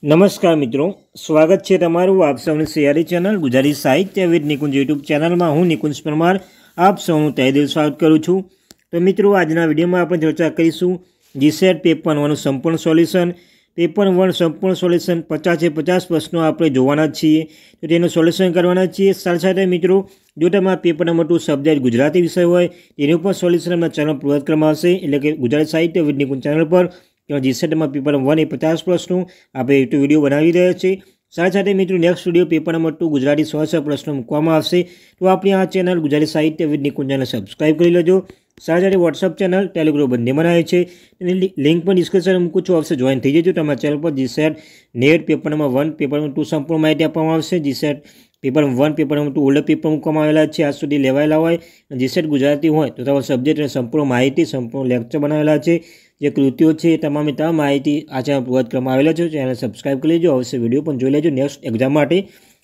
नमस्कार मित्रों, स्वागत है तमारू आप सौनी सियारी चैनल गुजारी साहित्य विद निकुंज यूट्यूब चैनल में हूँ निकुंज परमार आप सौनु तहे दिल स्वागत करूँ छूँ। तो मित्रों, आज विडियो में आप चर्चा करीशू जीसेट पेपर 1 संपूर्ण सोल्यूशन। पेपर 1 संपूर्ण सोल्यूशन 50 प्रश्नों आप जोवाना छीए, तो तेनु सोल्यूशन करवाना छीए। साथ मित्रों, जो तमारा पेपर नंबर 2 सब्जेक्ट गुजराती विषय होय तेनु पण सोल्यूशन अमना चैनल प्रोवाइड करवामां आवशे, एटले के गुजराती साहित्य विद निकुंज चैनल पर जीसेट में पेपर 1 50 प्रश्नों आप वीडियो बनावी रह्या छे। साथ मित्रों, next video paper number 2 Gujarati 100 प्रश्नों मूकवामां आवशे, तो अपनी आ चैनल गुजराती साहित्य विद निकुंज चैनल सब्सक्राइब करी लेजो। साथ वॉट्सअप चैनल टेलिग्राम बंने बनावे छे, लिंक पर डिस्क्रिप्शन में मूकूं छुं, आपसे जॉइन थई जजो। तमारा चैनल पर GSET net paper number 1 paper number 2 संपूर्ण माहिती आपवामां आवशे। GSET paper 1 paper number 2 old paper मूकवामां आवेला छे, आज सुधी लेवायेला होय। जीसेट गुजराती होय तो तमारा सब्जेक्ट संपूर्ण माहिती संपूर्ण लेक्चर बनावेला छे, जे कृतिओ छे तमामे तमाम माहिती आ चैनल प्रोवाइड करवामां आवेला छे। चैनल सब्सक्राइब करी लेजो, अवश्य वीडियो पण जोई लेजो नेक्स्ट एक्जाम माटे।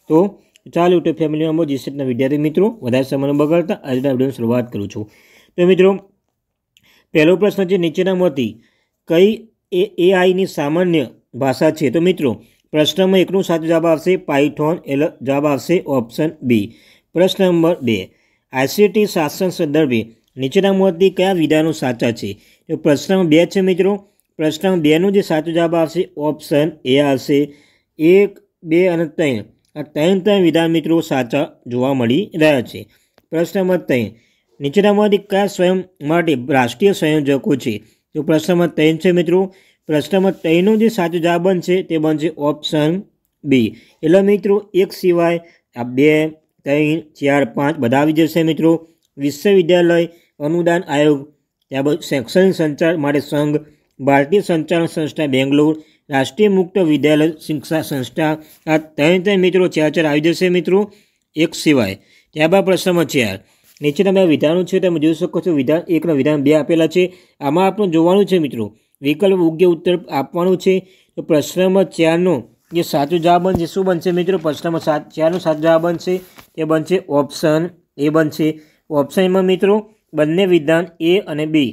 तो चालो यूट्यूब फैमिली मेम्बर जीसेटना विद्यार्थी मित्रों वधारे समय बगाड़ता आजना विडियोनी शुरुआत करूँ छूं। तो मित्रों, पहलो प्रश्न है नीचेनामांथी कई एआई नी सामान्य भाषा है। तो मित्रों, प्रश्न में 1 साचो जवाब आवशे पाइथन, एटले जवाब आवशे ऑप्शन बी। प्रश्न नंबर 2 आईसीटी शासन संदर्भे नीचेनामांथी कया विधानो साचा छे। तो प्रश्न नंबर 2 है मित्रों, प्रश्न नंबर 2 नो जे साचो जवाब आवशे ऑप्शन ए आवशे। 1, 2 અને 3 आ 3 विधान मित्रों साचा जोवा मळी रह्या छे। प्रश्न नंबर 3 नीचेनामांथी कया स्वयं माटे राष्ट्रीय संयोजको छे। तो प्रश्न नंबर 3 है मित्रों, प्रश्न नंबर 3 नो जे साचो जवाब बनशे ते बनशे ऑप्शन बी। एटले मित्रों एक सिवाय आ 2, 3, 4, 5 बधा आवी जशे मित्रों। विश्वविद्यालय अनुदान आयोग, त्याबाद शैक्षणिक संचार माटे संघ, भारतीय संचालन संस्था बेंगलोर, राष्ट्रीय मुक्त विद्यालय शिक्षा संस्था आ 3 मित्रों 4 आई जशे मित्रों एक सिवाय। त्याबाद प्रश्न नंबर 4 नीचेना बे विधानो छे तमे जोई शको छो। विधान 1 ने विधान 2 आपेला छे, आमां आपणे जोवानुं छे मित्रों विकल्प योग्य उत्तर आपवानुं छे। तो प्रश्न नंबर 4 नो जे साचो जवाब बनशे शुं बनशे मित्रों, प्रश्न नंबर 4 नो साचो जवाब बनशे ते बनशे ऑप्शन ए बनशे। ऑप्शन में मित्रों बंने विधान ए और बी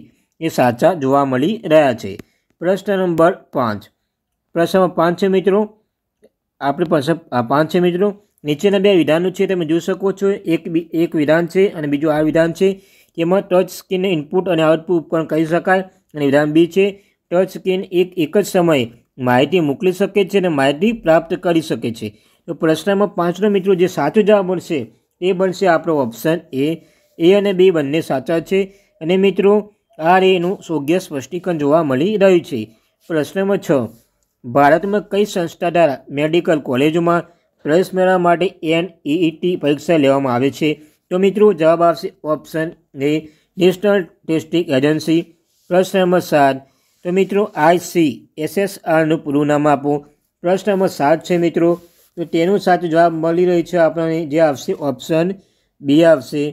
ये साचा जोवा मळी रह्या छे। प्रश्न नंबर 5 प्रश्न नंबर 5 है मित्रों, आपणे प्रश्न 5 है मित्रों, नीचेना 2 विधानों छे तमे जोई शको छो। एक विधान छे अने बीजुं आ विधान छे, तेमां टच स्क्रीन इनपुट और आउटपुट उपकरण कही शकाय। अने विधान बी छे टच स्क्रीन एक ज समय माहिती मोकली शके छे अने माहिती प्राप्त करी शके छे। तो प्रश्न नंबर 5 नो मित्रों जे साचो जवाब बनशे ते बनशे आपणो ऑप्शन ए अने बी बंने साचा छे। अने मित्रों आ एनुं योग्य स्पष्टीकरण जोवा मळी रह्युं छे। प्रश्न नंबर 6 भारत में कई संस्था द्वारा मेडिकल कॉलेजों में प्रवेश मेळववा माटे NEET परीक्षा लेवामां आवे छे। तो मित्रों जवाब आवशे option A national testing agency. प्रश्न नंबर 7 तो मित्रों ICSSR नुं पूरुं नाम आपो। प्रश्न नंबर 7 है मित्रों, तो तेनो साचो जवाब मळी रह्यो छे आपणे जे आवशे ऑप्शन बी आवशे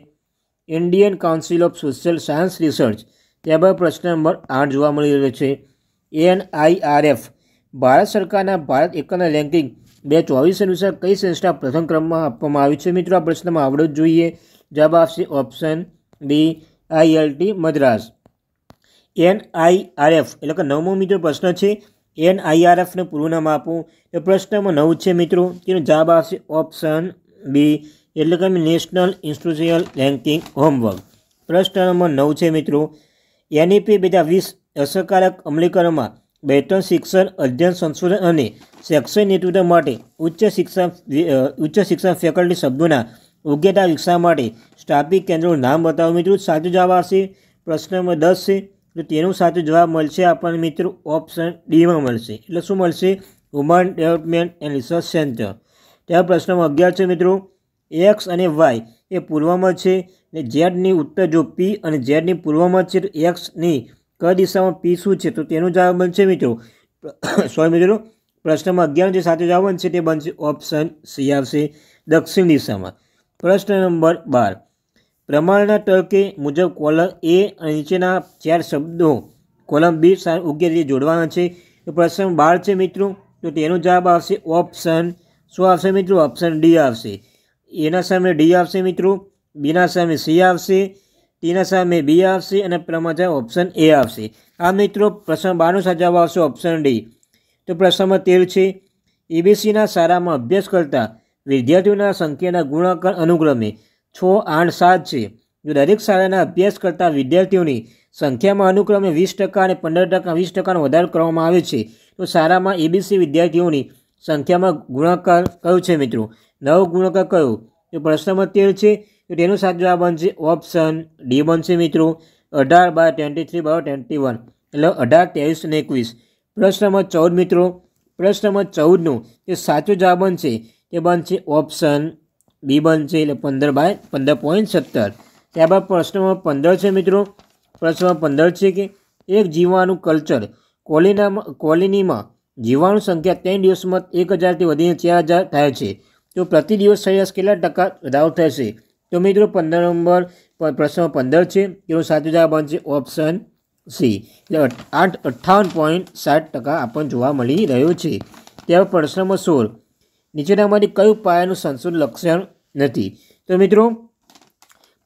Indian council of social science research. त्याबाद प्रश्न नंबर 8 जोवा मळी रह्यो छे NIRF भारत सरकारना भारत एकंदर रैंकिंग 2024 अनुसार कई संस्था प्रथम क्रम में आपवामां आवी छे। मित्रों आ प्रश्न में आवडो ज जोईए। जवाब आवशे option B IIT Madras. NIRF एटले के 9मो मित्रों प्रश्न है NIRF ने पूरुं नाम आपो। तो प्रश्न नंबर 9 है मित्रों, तेनो जवाब आवशे ऑप्शन बी एटले के नेशनल इंस्टीट्यूशनल रैंकिंग होमवर्क। प्रश्न नंबर 9 है मित्रों NEP 2020 असरकारक अमलीकरण में बेहतर शिक्षण अध्ययन संशोधन और शैक्षणिक नेतृत्व माटे उच्च शिक्षण फेकल्टी शब्दों योग्यता विकसाववा माटे स्थापित केन्द्रों नाम बताओ। मित्रों साचो जवाब आवशे प्रश्न नंबर 10 है, तो तेनो साचो जवाब मळशे आपणे मित्रों ऑप्शन डी में मळशे। एटले शुं मळशे human development and research centre. त्यार प्रश्न नंबर 11 है मित्रों एक्स और वाय ए पूर्व में है, जेड नी उत्तर जो पी और जेड नी पूर्व में है, तो एक्स नी कई दिशा में पी शू है, तो तेनो जवाब बनशे मित्रों सॉरी मित्रों प्रश्न नंबर 11 जो साचो जवाब बनशे ते बनशे ऑप्शन सी आवशे दक्षिण दिशा में। प्रश्न नंबर 12 प्रमाणना तर्के मुजब कॉलम ए और नीचेना 4 शब्दों कॉलम बी साथ योग्य रीते जोड़वाना है। तो प्रश्न नंबर 12 है मित्रों, तो तेनो जवाब आवशे ऑप्शन शू आवशे मित्रों ऑप्शन डी आवशे। एना सामे डी आवशे मित्रों, बीना सामे सी आवशे, टीना सामे बी आवशे अने प्रमाण ऑप्शन ए आवशे। आ मित्रों प्रश्न 12 नो साचो जवाब आवशे ऑप्शन डी। तो प्रश्न नंबर 13 है એબીસીના શાળામાં અભ્યાસ કરતા વિદ્યાર્થીઓના સંખ્યાના ગુણાકાર અનુક્રમે 6, 8, 7 છે. જો દરેક શાળાના અભ્યાસ કરતા વિદ્યાર્થીઓની સંખ્યામાં અનુક્રમે 20% અને 15%, 20%નો વધારો કરવામાં આવે છે તો શાળામાં એબીસી વિદ્યાર્થીઓની સંખ્યામાં ગુણાકાર કયો છે મિત્રો? 9 ગુણાકાર કયો? તો પ્રશ્ન નંબર 13 છે. તો તેનો સાચો જવાબ બનશે ઓપ્શન ડી બનશે મિત્રો. 18/23/21 એટલે 18, 23 અને 21. પ્રશ્ન નંબર 14 મિત્રો. પ્રશ્ન નંબર 14નો જે સાચો જવાબ બનશે તે બનશે ઓપ્શન બી બનશે એટલે 15/15.17. ત્યારબાદ પ્રશ્ન નંબર 15 છે મિત્રો. પ્રશ્ન નંબર 15 છે કે એક જીવાણુ કલ્ચર કોલોનીમાં જીવાણુ સંખ્યા 3 દિવસમાં 1000થી વધીને 4000 થાય છે તો પ્રતિ દિવસ સરેરાશ કેટલા ટકા વધારો થશે? તો મિત્રો 15 નંબર પ્રશ્ન 15 છે તેનો સાચો જવાબ બનશે ઓપ્શન સી એટલે 58.60% આપણને જોવા મળી રહ્યો છે. ત્યાર પ્રશ્ન નંબર 16 નીચેનામાંથી કયું પાયાનું સંશોધન લક્ષણ નથી? તો મિત્રો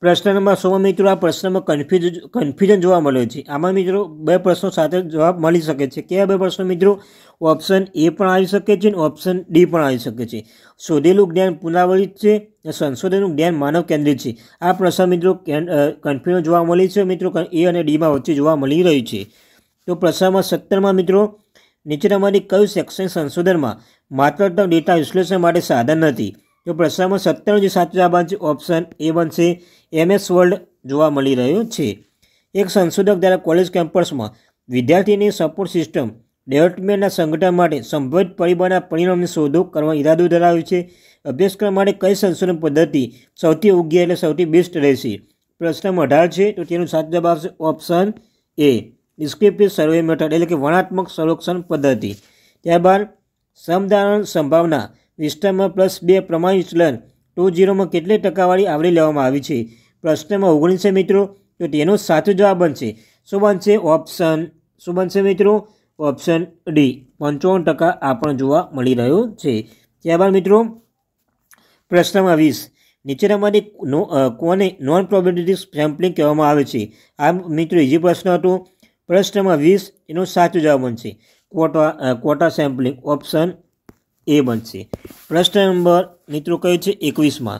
પ્રશ્ન નંબર 16 મિત્રો આ પ્રશ્નમાં કન્ફ્યુઝન જોવા મળ્યો છે. આમાં મિત્રો 2 પ્રશ્નો સાથે જવાબ મળી શકે છે. કયા 2 પ્રશ્નો મિત્રો? ઓપ્શન એ પણ આવી શકે છે અને ઓપ્શન ડી પણ આવી શકે છે. શોધેલું જ્ઞાન પુનરાવર્તિત છે અને સંશોધનનું જ્ઞાન માનવ કેન્દ્રિત છે. આ પ્રશ્ન મિત્રો કન્ફ્યુઝન જોવા મળી છે મિત્રો એ અને ડીમાં વચ્ચે જોવા મળી રહ્યું છે. તો પ્રશ્નમાં 17માં મિત્રો નીચેનામાંથી કયું શૈક્ષણિક સંશોધનમાં માત્રાત્મક ડેટા વિશ્લેષણ માટે સાધન નથી? તો પ્રશ્નમાં 17નો જે સાચો જવાબ બનશે ઓપ્શન એ બનશે MS વર્લ્ડ જોવા મળી રહ્યો છે. એક સંશોધક દ્વારા કોલેજ કેમ્પસમાં વિદ્યાર્થીની સપોર્ટ સિસ્ટમ ડેવલપમેન્ટના સંગઠન માટે સંભવિત પરિબળના પરિણામની શોધો કરવા ઇરાદો ધરાવે છે. અભ્યાસક્રમ માટે કઈ સંશોધન પદ્ધતિ સૌથી યોગ્ય એટલે સૌથી બેસ્ટ રહેશે? પ્રશ્ન 18 છે તો તેનો સાચો જવાબ આવશે option A descriptive survey method એટલે કે વર્ણનાત્મક સર્વેક્ષણ પદ્ધતિ. ત્યારબાદ સમધારણ સંભાવના વિસ્તારમાં +2 પ્રમાણ વિચલન 2.0માં કેટલી ટકાવારી આવરી લેવામાં આવી છે? પ્રશ્નમાં 19 છે મિત્રો તો તેનો સાચો જવાબ બનશે શું બનશે? શું બનશે મિત્રો? ઓપ્શન ડી 55% આપણને જોવા મળી રહ્યો છે. ત્યારબાદ મિત્રો પ્રશ્નમાં 20 નીચેનામાંથી કોને નોન પ્રોબેબિલિટી સેમ્પલિંગ કહેવામાં આવે છે? આ મિત્રો ઇઝી પ્રશ્ન હતો. પ્રશ્નમાં 20 એનો સાચો જવાબ બનશે ક્વોટા સેમ્પલિંગ ઓપ્શન એ બનશે. પ્રશ્ન નંબર મિત્રો કયો છે 21માં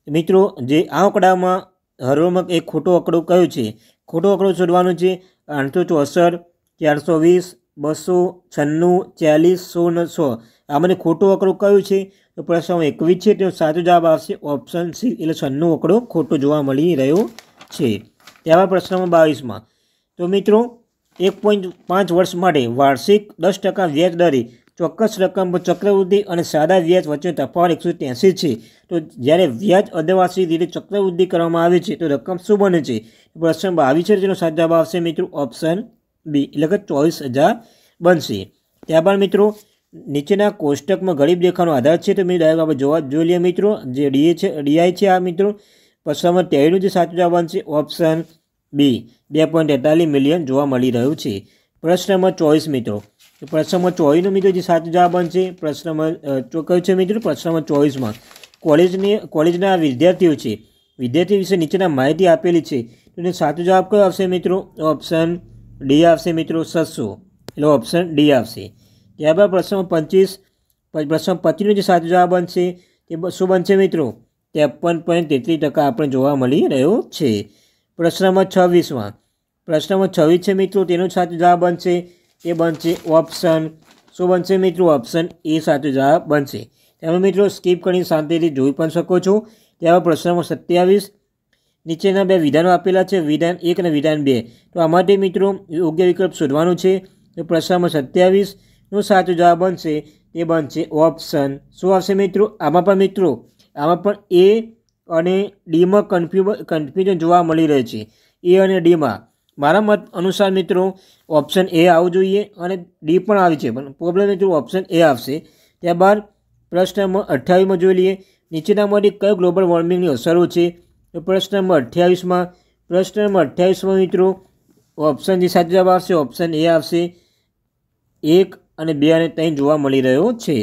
મિત્રો જે આ આંકડામાં હરોળમાં એક ખોટો આંકડો કયો છે? ખોટો આંકડો શોધવાનો છે. 864, 420, 296, 40, 100 અને 100 આમાંથી ખોટો આંકડો કયો છે? તો પ્રશ્ન 21 છે તેનો સાચો જવાબ આવશે ઓપ્શન સી એટલે 96 આંકડો ખોટો જોવા મળી રહ્યો છે. ત્યારબાદ પ્રશ્ન નંબર 22માં તો મિત્રો 1.5 વર્ષ માટે વાર્ષિક 10% વ્યાજ દરે ચોક્કસ રકમ પર ચક્રવૃદ્ધિ અને સાદા વ્યાજ વચ્ચે તફાવત 183 છે તો જ્યારે વ્યાજ અર્ધવાર્ષિક રીતે ચક્રવૃદ્ધિ કરવામાં આવે છે તો રકમ શું બને છે? પ્રશ્ન 22 છે તેનો સાચો જવાબ આવશે મિત્રો ઓપ્શન બી એટલે કે 24,000 બનશે. ત્યારબાદ મિત્રો નીચેના કોષ્ટકમાં ગરીબ રેખાનો આધાર છે તો મિત્રો ડાયરેક્ટ આપણે જોઈ લઈએ મિત્રો જે ડીઆઈ છે આ મિત્રો. પ્રશ્ન નંબર 23નો જે સાચો જવાબ બનશે ઓપ્શન બી 2.43 મિલિયન જોવા મળી રહ્યું છે. પ્રશ્ન નંબર 24 મિત્રો પ્રશ્ન નંબર 24નો મિત્રો જે સાચો જવાબ બનશે પ્રશ્ન નંબર કયો છે મિત્રો? પ્રશ્ન નંબર 24માં કોલેજના વિદ્યાર્થીઓ છે વિદ્યાર્થી વિશે નીચેના માહિતી આપેલી છે તો એનો સાચો જવાબ કયો આવશે મિત્રો? ઓપ્શન ડી આવશે મિત્રો 600 એટલે ઓપ્શન ડી આવશે. ત્યારબાદ પ્રશ્ન નંબર 25 પ્રશ્ન 25નો જે સાચો જવાબ બનશે તે શું બનશે મિત્રો? 53.33% આપણે જોવા મળી રહ્યો છે. પ્રશ્ન નંબર 26માં પ્રશ્ન નંબર 26 છે મિત્રો તેનો સાચો જવાબ બનશે એ બનશે ઓપ્શન શું બનશે મિત્રો? ઓપ્શન એ સાચો જવાબ બનશે. તમે મિત્રો સ્કીપ કરીને શાંતિથી જોઈ પણ શકો છો. ત્યારબાદ પ્રશ્ન નંબર 27 નીચેના 2 વિધાનો આપેલા છે વિધાન 1 અને વિધાન 2 તો આ માટે મિત્રો યોગ્ય વિકલ્પ શોધવાનું છે. તો પ્રશ્ન નંબર 27નો સાચો જવાબ બનશે એ બનશે ઓપ્શન શું આવશે મિત્રો? આમાં પણ એ અને ડીમાં કન્ફ્યુઝન જોવા મળી રહે છે. એ અને ડીમાં મારા મત અનુસાર મિત્રો ઓપ્શન એ આવવું જોઈએ અને ડી પણ આવી છે પણ પ્રોબ્લેમ મિત્રો ઓપ્શન એ આવશે. ત્યારબાદ પ્રશ્ન નંબર 28માં જોઈ લઈએ નીચેનામાંથી કયો ગ્લોબલ વોર્મિંગની અસરો છે? તો પ્રશ્ન નંબર 28માં મિત્રો ઓપ્શન જે સાચો જવાબ આવશે ઓપ્શન એ આવશે 1 અને 2 અને 3 જોવા મળી રહ્યો છે.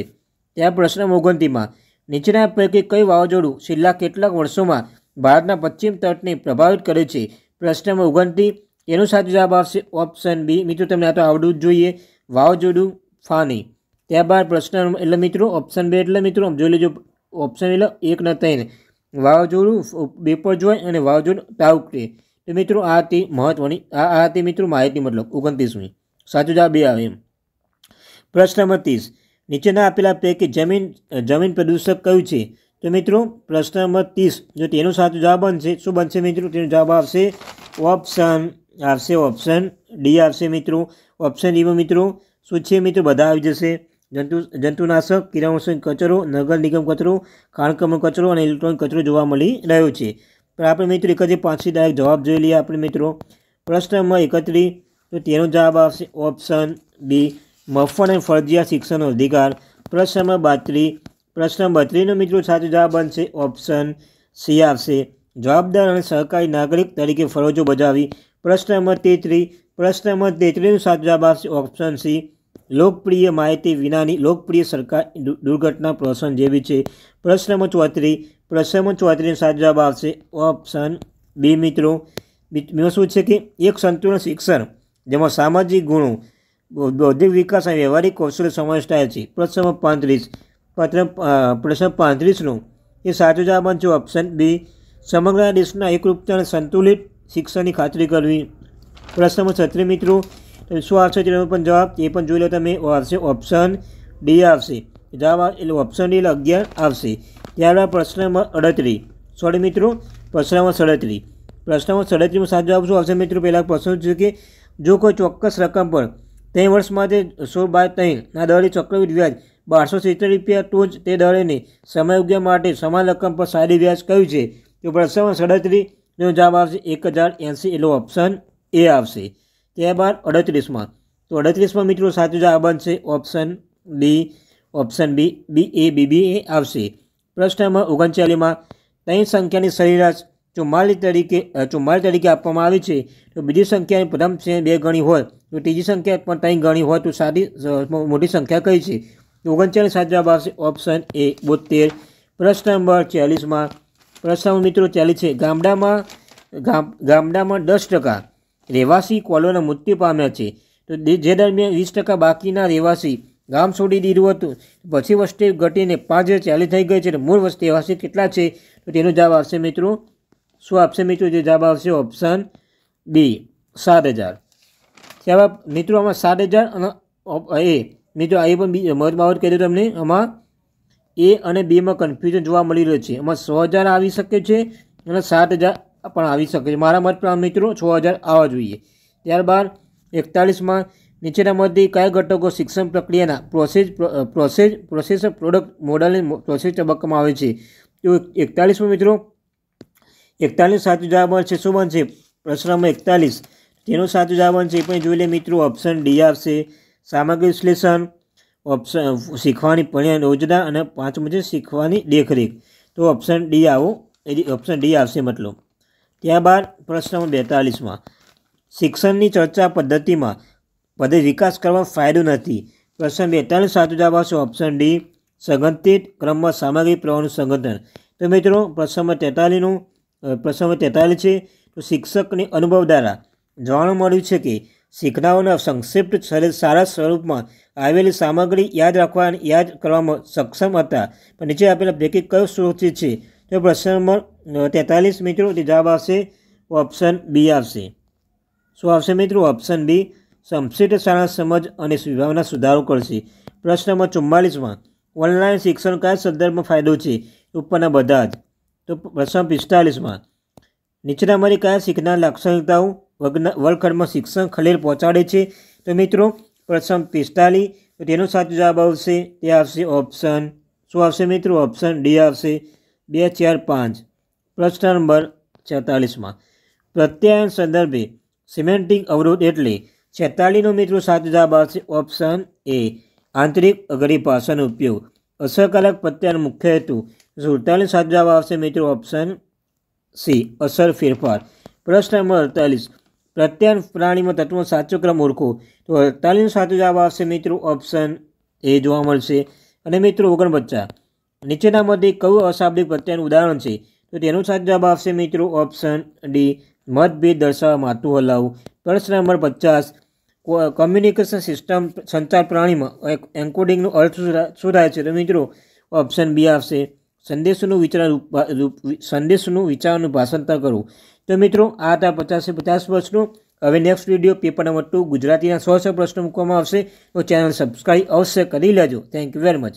ત્યાં પ્રશ્ન નંબર 29માં નીચેના પૈકી કયું વાવાઝોડું છેલ્લા કેટલાક વર્ષોમાં ભારતના પશ્ચિમ તટને પ્રભાવિત કરે છે? પ્રશ્ન નંબર 29 એનો સાચો જવાબ આવશે ઓપ્શન બી મિત્રો તમને આ તો આવડવું જ જોઈએ વાવાઝોડું ફાની ત્યારબાદ પ્રશ્ન એટલે મિત્રો ઓપ્શન 2 એટલે મિત્રો જોઈ લેજો, ઓપ્શન એટલે 1 ને 3 વાવાઝોડું બેપરજોય અને વાવાઝોડું તાઉતે। તો મિત્રો આ હતી મહત્વની આ હતી મિત્રો માહિતી, મતલબ 29મી સાચો જવાબ 2 આવે એમ। પ્રશ્ન નંબર 30 નીચેના આપેલા પૈકી જમીન પ્રદૂષક કયું છે? તો મિત્રો પ્રશ્ન નંબર 30 જો તેનો સાચો જવાબ બનશે શું બનશે મિત્રો? તેનો જવાબ આવશે ઓપ્શન ડી આવશે મિત્રો। ઓપ્શન ડીમાં મિત્રો શું છે મિત્રો? બધા આવી જશે, જંતુનાશક, કિરણોત્સર્ગ કચરો, નગર નિગમ કચરો, ખાણકામ કચરો અને ઇલેક્ટ્રોનિક કચરો જોવા મળી રહ્યો છે। પણ આપણે મિત્રો એક જ 5થી ડાયરેક્ટ જવાબ જોઈ લઈએ આપણે મિત્રો। પ્રશ્ન નંબર 31 તો તેનો જવાબ આવશે ઓપ્શન બી મફત અને ફરજિયાત શિક્ષણનો અધિકાર। પ્રશ્ન નંબર 32નો મિત્રો સાચો જવાબ બનશે ઓપ્શન સી આવશે જવાબદાર અને સહકારી નાગરિક તરીકે ફરજો બજાવી। પ્રશ્ન નંબર 33નો સાચો જવાબ આવશે ઓપ્શન સી લોકપ્રિય માહિતી વિનાની લોકપ્રિય સરકાર દુર્ઘટના પ્રોત્સાહન જેવી છે। પ્રશ્ન નંબર 34નો સાચો જવાબ આવશે ઓપ્શન બી મિત્રો। શું છે કે એક સંતુલન શિક્ષણ જેમાં સામાજિક ગુણો, બૌદ્ધિક વિકાસ અને વ્યવહારિક કૌશલ્ય સમાવેશ થાય છે। પ્રશ્ન નંબર 35નો એ સાચો જવાબ બનશે ઓપ્શન બી સમગ્ર દેશના એકરૂપતા અને સંતુલિત શિક્ષણની ખાતરી કરવી। પ્રશ્ન નંબર 36 મિત્રો શું આવશે તેનો પણ જવાબ એ પણ જોઈ લો તમે, આવશે ઓપ્શન ડી આવશે જવાબ એટલે ઓપ્શન ડી 11 આવશે। ત્યારબાદ પ્રશ્ન નંબર 38 મિત્રો પ્રશ્ન નંબર 37માં સાચો જવાબ શું આવશે મિત્રો? પહેલાં પ્રશ્ન છે કે જો કોઈ ચોક્કસ રકમ પર 3 વર્ષ માટે 16/3 દરે ચક્રવૃદ્ધિ વ્યાજ 1270 રૂપિયા તો જ તે દરેને સમયગાળા માટે સમાન રકમ પર સાદી વ્યાજ કયું છે? તો પ્રશ્ન નંબર 37નો જવાબ આવશે 1080 એટલે ઓપ્શન એ આવશે। ત્યારબાદ 38માં મિત્રો સાચો જવાબ બનશે ઓપ્શન બી BBA આવશે। પ્રશ્ન નંબર 39માં 3 સંખ્યાની સરેરાશ 44 તરીકે આપવામાં આવી છે તો બીજી સંખ્યાની પ્રથમ શ્રેણી 2 ગણી હોય તો ત્રીજી સંખ્યા પણ 3 ગણી હોય તો સાદી મોટી સંખ્યા કઈ છે? તો 39 સાચો જવાબ આવશે ઓપ્શન એ 72। પ્રશ્ન નંબર 40માં મિત્રો 40 છે ગામડામાં 10% રહેવાસી કોલોના મૃત્યુ પામ્યા છે તો જે દરમિયાન 20% બાકીના રહેવાસી ગામ છોડી દીધું હતું પછી વસ્તી ઘટીને 5040 થઈ ગઈ છે તો મૂળ વસ્તી રહેવાસી કેટલા છે? તો તેનો જવાબ આવશે મિત્રો શું આપશે મિત્રો? જે જવાબ આવશે ઓપ્શન બી 7000। ત્યારબાદ મિત્રો આમાં 7000 અને એ મિત્રો એ પણ મહત્વ બાબત કહી દઉં તમને, આમાં એ અને બીમાં કન્ફ્યુઝન જોવા મળી રહ્યું છે। આમાં 6000 આવી શકે છે અને 7000 પણ આવી શકે છે। મારા મત પ્રમાણે મિત્રો 6000 આવવા જોઈએ। ત્યારબાદ 41માં નીચેનામાંથી કયા ઘટકો શિક્ષણ પ્રક્રિયાના પ્રોસેસ પ્રોડક્ટ મોડલની પ્રોસેસ તબક્કામાં આવે છે? તો 41માં મિત્રો 41 સાચો જવાબ બનશે શું બનશે? પ્રશ્ન નંબર 41 તેનો સાચો જવાબ બનશે એ પણ જોઈ લે મિત્રો ઓપ્શન ડી આવશે સામગ્રી વિશ્લેષણ, ઓપ્શન શીખવાની પરિણામ યોજના અને 5મું છે શીખવાની દેખરેખ। તો ઓપ્શન ડી આવશે મતલબ। ત્યારબાદ પ્રશ્ન નંબર 42માં શિક્ષણની ચર્ચા પદ્ધતિમાં વિકાસ કરવા ફાયદો નથી। પ્રશ્ન 42 સાચો જવાબ આવશે ઓપ્શન ડી સંગઠિત ક્રમમાં સામગ્રી પ્રવાહનું સંગઠન। તો મિત્રો પ્રશ્ન નંબર 43 છે તો શિક્ષકની અનુભવ દ્વારા જાણવા મળ્યું છે કે શીખનારાઓના સંક્ષિપ્ત સારા સ્વરૂપમાં આવેલી સામગ્રી યાદ રાખવા અને યાદ કરવામાં સક્ષમ હતા પણ નીચે આપેલા પૈકી કયો સ્ત્રોત છે? તો પ્રશ્ન નંબર 43 મિત્રો તે જવાબ આવશે ઓપ્શન બી આવશે। શું આવશે મિત્રો? ઓપ્શન બી સંક્ષિપ્ત સારા સમજ અને વિભાવના સુધારો કરશે। પ્રશ્ન નંબર 44માં ઓનલાઈન શિક્ષણ કયા સંદર્ભમાં ફાયદો છે? ઉપરના બધા જ। તો પ્રશ્ન 45માં નીચેનામાંથી કયા શીખનાર લાક્ષણિકતાઓ વર્ગખંડમાં શિક્ષણ ખલેલ પહોંચાડે છે? તો મિત્રો પ્રશ્ન 45 તો તેનો સાચો જવાબ આવશે તે આવશે ઓપ્શન શું આવશે મિત્રો? ઓપ્શન ડી આવશે 2, 4, 5। પ્રશ્ન નંબર 46માં પ્રત્યાયન સંદર્ભે સિમેન્ટિક અવરોધ એટલે 46નો મિત્રો સાચો જવાબ આવશે ઓપ્શન એ આંતરિક અઘરી ભાષાનો ઉપયોગ। અસરકારક પ્રત્યાયન મુખ્ય હેતુ 47 સાચો જવાબ આવશે મિત્રો ઓપ્શન સી અસર ફેરફાર। પ્રશ્ન નંબર 48 પ્રત્યાયન પ્રાણીમાં તત્વનો સાચો ક્રમ ઓળખો તો 48નો સાચો જવાબ આવશે મિત્રો ઓપ્શન એ જોવા મળશે। અને મિત્રો 49 નીચેનામાંથી કયું અશાબ્દિક પ્રત્યાયન ઉદાહરણ છે? તો તેનો સાચો જવાબ આવશે મિત્રો ઓપ્શન ડી મતભેદ દર્શાવવા માથું હલાવવું। પ્રશ્ન નંબર 50 કમ્યુનિકેશન સિસ્ટમ સંચાર પ્રણાલીમાં એન્કોડિંગનો અર્થ શું થાય છે? તો મિત્રો ઓપ્શન બી આવશે, સંદેશોનું વિચારનું ભાષાંતર કરવું. તો મિત્રો આ હતા 50 પ્રશ્નો. હવે નેક્સ્ટ વિડીયો પેપર નંબર 2 ગુજરાતીના 100 પ્રશ્નો મૂકવામાં આવશે. તો ચેનલ સબસ્ક્રાઈબ અવશ્ય કરી લેજો. Thank you very much.